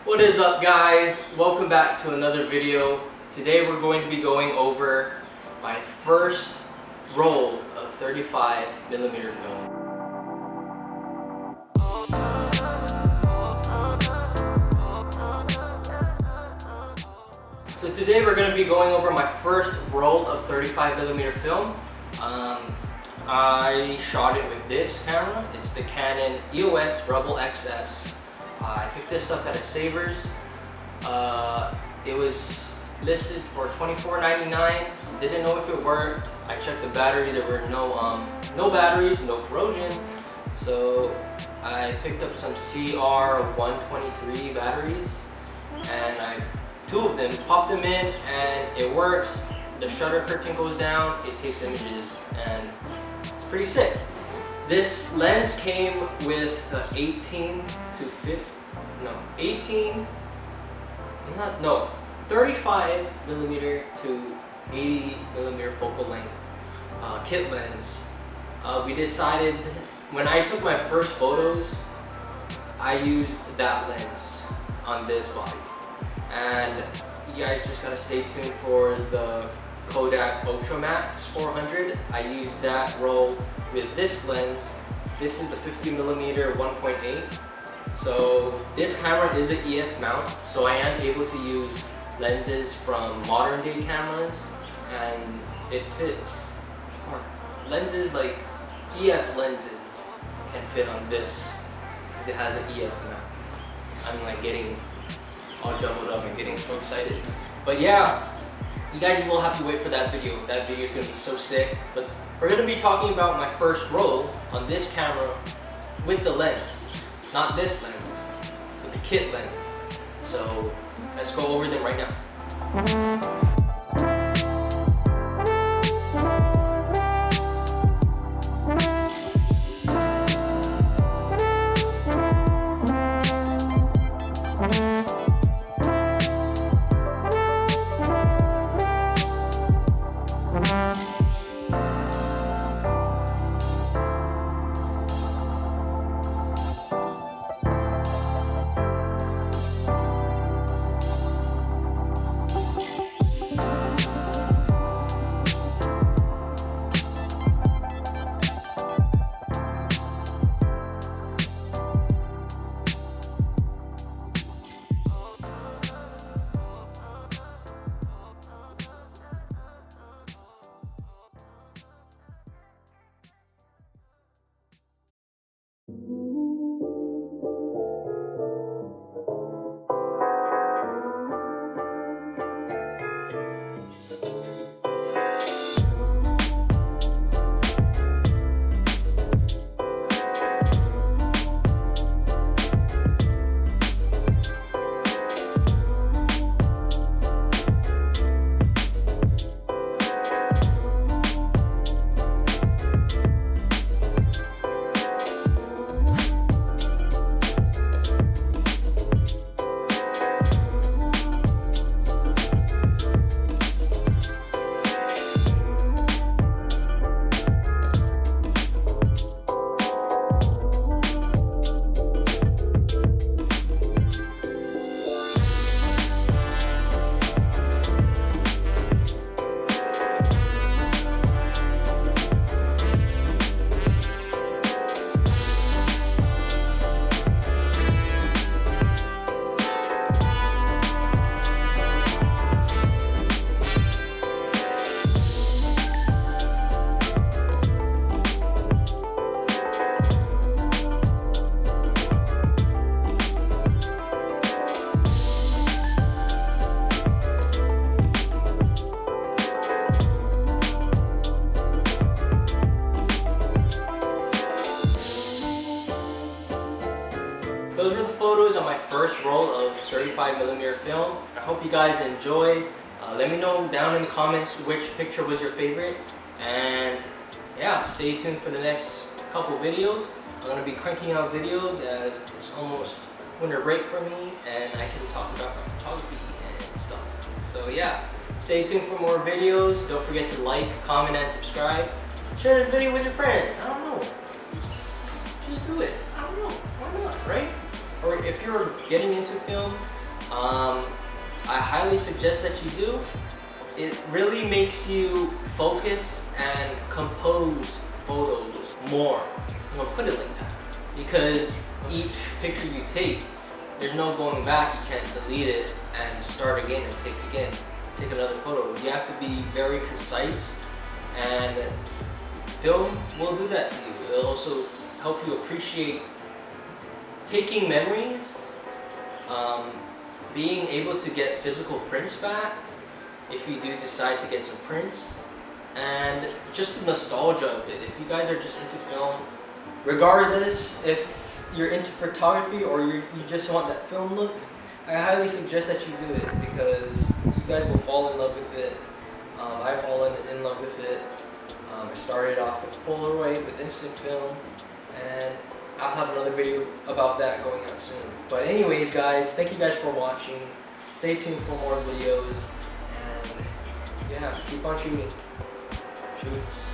What is up, guys? Welcome back to another video. Today we're going to be going over my first roll of 35mm film. So today we're going to be going over my first roll of 35mm film. I shot it with this camera. It's the Canon EOS Rebel XS. I picked this up at a Savers. It was listed for $24.99. Didn't know if it worked. I checked the battery. There were no batteries, no corrosion. So I picked up some CR123 batteries, and two of them, popped them in, and it works. The shutter curtain goes down, it takes images, and it's pretty sick. This lens came with 35mm to 80mm focal length kit lens. We decided, when I took my first photos, I used that lens on this body. And you guys just gotta stay tuned for the Kodak Ultra Max 400. I used that roll with this lens. This is the 50mm 1.8. So this camera is an EF mount, so I am able to use lenses from modern day cameras, and it fits. Lenses like EF lenses can fit on this because it has an EF mount. I'm like getting all jumbled up and getting so excited. But yeah, you guys will have to wait for that video. That video is going to be so sick. But we're going to be talking about my first roll on this camera with the lens. Not this lens, with the kit lens. So let's go over them right now. Those were the photos on my first roll of 35mm film. I hope you guys enjoyed. Let me know down in the comments which picture was your favorite. And yeah, stay tuned for the next couple videos. I'm going to be cranking out videos as it's almost winter break for me, and I can talk about my photography and stuff. So yeah, stay tuned for more videos. Don't forget to like, comment, and subscribe. Share this video with your friend. I don't know. Just do it. I don't know. Why not, right? Or if you're getting into film, I highly suggest that you do. It really makes you focus and compose photos more. I'm gonna put it like that. Because each picture you take, there's no going back. You can't delete it and start again and take another photo. You have to be very concise, and film will do that to you. It'll also help you appreciate taking memories, being able to get physical prints back if you do decide to get some prints, and just the nostalgia of it. If you guys are just into film, regardless if you're into photography or you just want that film look, I highly suggest that you do it, because you guys will fall in love with it. I've fallen in love with it. I started off with Polaroid, with instant film, and I'll have another video about that going out soon. But anyways guys, thank you guys for watching. Stay tuned for more videos, and yeah, keep on shooting. Shoots.